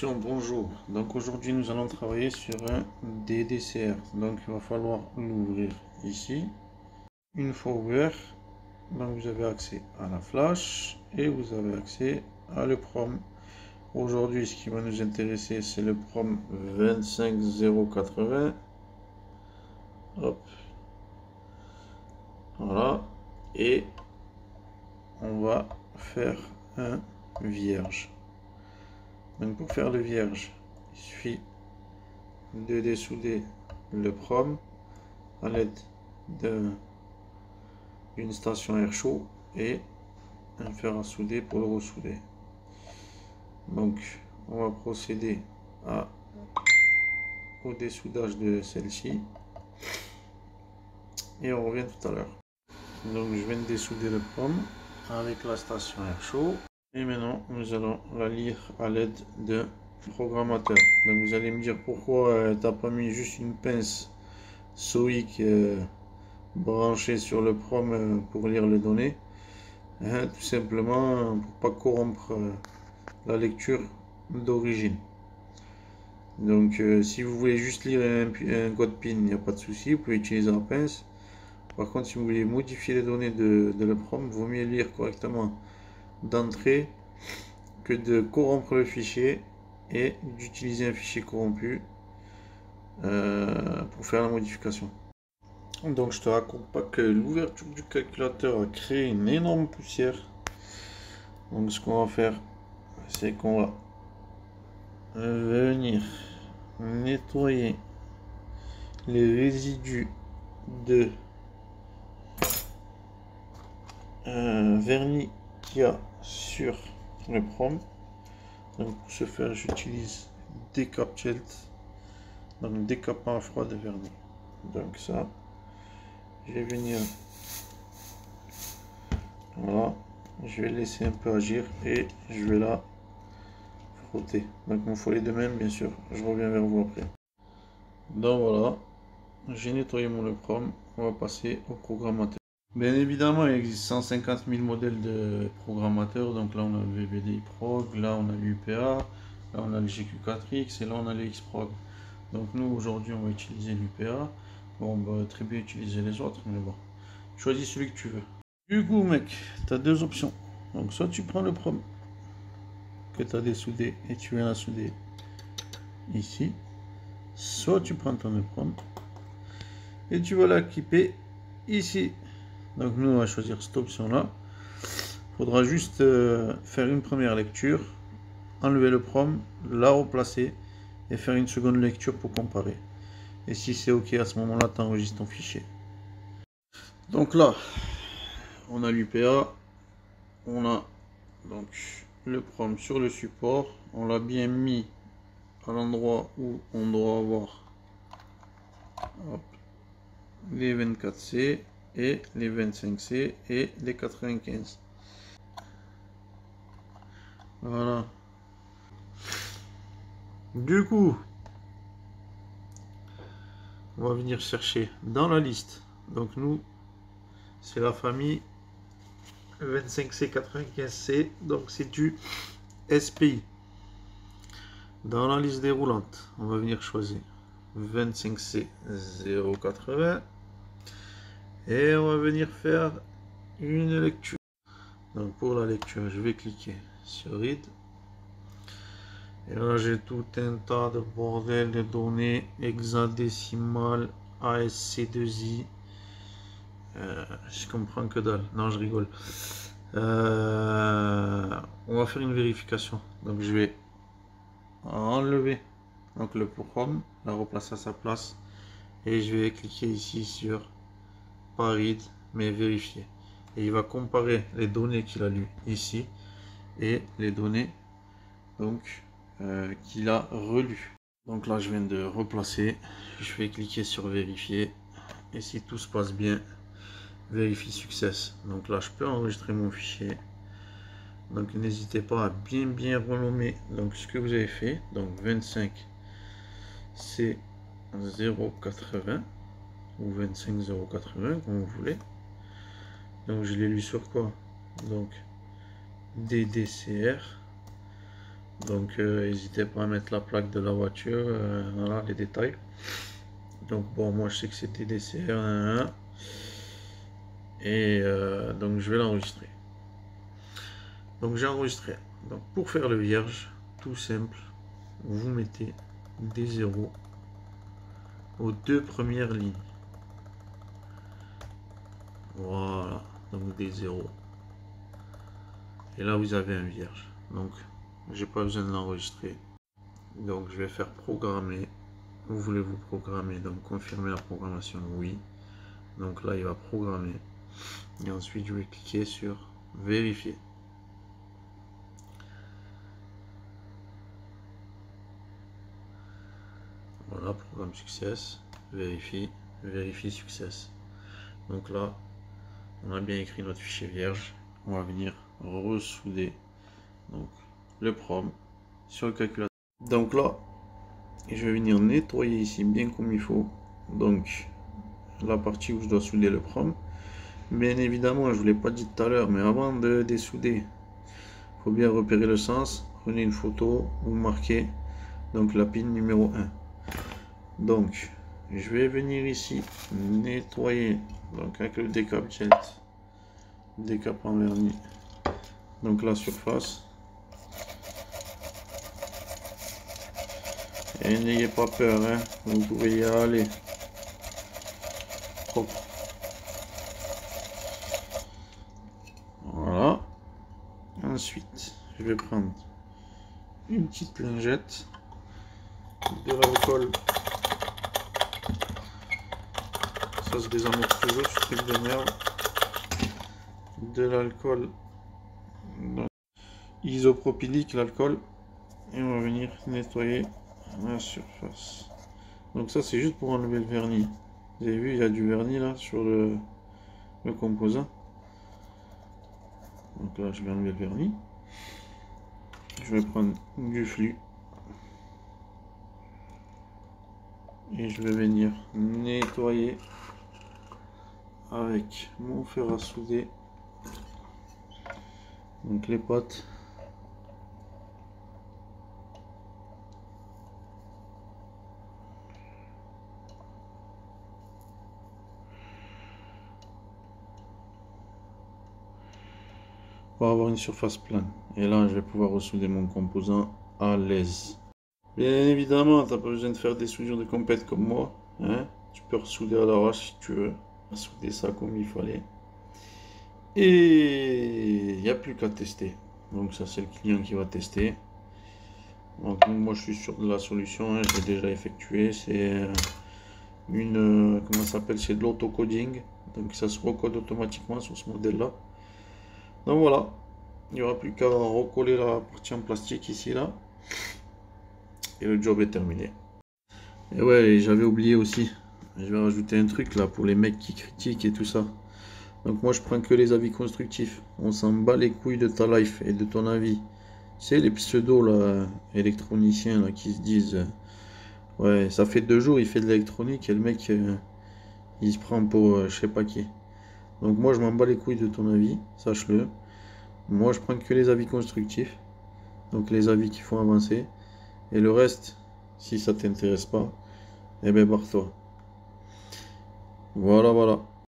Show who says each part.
Speaker 1: Bonjour, donc aujourd'hui nous allons travailler sur un DDCR. Donc il va falloir l'ouvrir ici. Une fois ouvert, donc vous avez accès à la flash et vous avez accès à l'EPROM. Aujourd'hui ce qui va nous intéresser c'est le PROM 25080. Hop, voilà, et on va faire un vierge. Donc pour faire le vierge, il suffit de dessouder le PROM à l'aide d'une station air chaud et un fer à souder pour le ressouder. Donc on va procéder au dessoudage de celle-ci et on revient tout à l'heure. Donc je viens de dessouder le PROM avec la station air chaud et maintenant nous allons la lire à l'aide d'un programmateur. Donc vous allez me dire pourquoi tu n'as pas mis juste une pince SOIC branchée sur le PROM pour lire les données. Tout simplement pour pas corrompre la lecture d'origine. Donc si vous voulez juste lire un code PIN, il n'y a pas de souci, vous pouvez utiliser la pince. Par contre, si vous voulez modifier les données de l'EPROM, il vaut mieux lire correctement d'entrée que de corrompre le fichier et d'utiliser un fichier corrompu pour faire la modification. Donc je te raconte pas que l'ouverture du calculateur a créé une énorme poussière. Donc ce qu'on va faire, c'est qu'on va venir nettoyer les résidus de vernis qu'il y a sur le PROM. Donc pour ce faire, j'utilise Decap Gelt, donc décapant à froid de vernis. Donc ça, je vais venir, voilà, je vais laisser un peu agir et je vais la frotter. Donc mon follet de même, bien sûr, je reviens vers vous après. Donc voilà, j'ai nettoyé mon EPROM, on va passer au programmateur. Bien évidemment, il existe 150 000 modèles de programmateurs. Donc là, on a le VBDI Prog, là, on a l'UPA, là, on a le GQ4X et là, on a le Xprog. Donc nous, aujourd'hui, on va utiliser l'UPA. Bon, on va très bien utiliser les autres, mais bon, choisis celui que tu veux. Du coup, mec, tu as deux options. Donc soit tu prends le PROM que tu as dessoudé et tu viens la souder ici. Soit tu prends ton EPROM et tu vas l'équiper ici. Donc nous on va choisir cette option là. Il faudra juste faire une première lecture, enlever le PROM, la replacer et faire une seconde lecture pour comparer. Et si c'est ok à ce moment là, tu enregistres ton fichier. Donc là, on a l'UPA, on a donc le PROM sur le support, on l'a bien mis à l'endroit où on doit avoir les 24C et les 25C et les 95. Voilà. Du coup, on va venir chercher dans la liste. Donc nous, c'est la famille 25C 95C. Donc c'est du SPI. Dans la liste déroulante, on va venir choisir 25C 080. Et on va venir faire une lecture. Donc pour la lecture, je vais cliquer sur Read. Et là, j'ai tout un tas de bordel de données hexadécimales, ASC2I. Je comprends que dalle. Non, je rigole. On va faire une vérification. Donc je vais enlever donc le PROM, la replacer à sa place. Et je vais cliquer ici sur pas read, mais vérifier. Et il va comparer les données qu'il a lues ici et les données donc qu'il a relues. Donc là je viens de replacer, je vais cliquer sur vérifier et si tout se passe bien, vérifie success. Donc là je peux enregistrer mon fichier. Donc n'hésitez pas à bien renommer donc ce que vous avez fait. Donc 25 c'est 080 ou 25080 comme vous voulez. Donc je l'ai lu sur quoi? Donc DDCR. Donc n'hésitez pas à mettre la plaque de la voiture, voilà les détails. Donc bon, moi je sais que c'était DCR, et donc je vais l'enregistrer. Donc j'ai enregistré. Donc pour faire le vierge, tout simple, vous mettez des zéros aux deux premières lignes. Voilà, donc des zéros. Et là vous avez un vierge. Donc j'ai pas besoin de l'enregistrer. Donc je vais faire programmer. Vous voulez vous programmer, donc confirmer la programmation, oui. Donc là il va programmer. Et ensuite je vais cliquer sur vérifier. Voilà, programme success, vérifie, vérifie success. Donc là, on a bien écrit notre fichier vierge. On va venir ressouder donc le prom sur le calculateur. Donc là, je vais venir nettoyer ici bien comme il faut. Donc la partie où je dois souder le prom. Bien évidemment, je ne vous l'ai pas dit tout à l'heure, mais avant de dessouder, il faut bien repérer le sens. Prenez une photo, vous marquez donc la pin numéro 1. Donc je vais venir ici nettoyer donc avec le décap jet, décap en vernis, donc la surface. Et n'ayez pas peur, hein, vous pouvez y aller. Hop. Voilà. Ensuite, je vais prendre une petite lingette, de l'alcool. Ça se désamorce toujours, ce truc de merde. De l'alcool isopropylique, l'alcool. Et on va venir nettoyer la surface. Donc ça c'est juste pour enlever le vernis. Vous avez vu, il y a du vernis là sur le composant. Donc là je vais enlever le vernis. Je vais prendre du flux. Et je vais venir nettoyer avec mon fer à souder. Donc les potes. Pour avoir une surface plane. Et là, je vais pouvoir ressouder mon composant à l'aise. Bien évidemment, tu n'as pas besoin de faire des soudures de compète comme moi. Hein? Tu peux ressouder à l'arrache si tu veux. Souder ça comme il fallait. Et il n'y a plus qu'à tester. Donc ça, c'est le client qui va tester. Donc moi, je suis sûr de la solution. Hein. Je l'ai déjà effectué. C'est une... comment ça s'appelle? C'est de l'autocoding. Donc ça se recode automatiquement sur ce modèle-là. Donc voilà, il n'y aura plus qu'à recoller la partie en plastique ici là. Et le job est terminé. Et ouais, j'avais oublié aussi. Je vais rajouter un truc là pour les mecs qui critiquent et tout ça. Donc moi je prends que les avis constructifs. On s'en bat les couilles de ta life et de ton avis. C'est les pseudos là, électroniciens là qui se disent ouais, ça fait 2 jours il fait de l'électronique et le mec il se prend pour je sais pas qui. Donc moi je m'en bats les couilles de ton avis, sache-le. Moi je prends que les avis constructifs. Donc les avis qui font avancer. Et le reste, si ça t'intéresse pas, eh ben barre-toi. Voilà, voilà.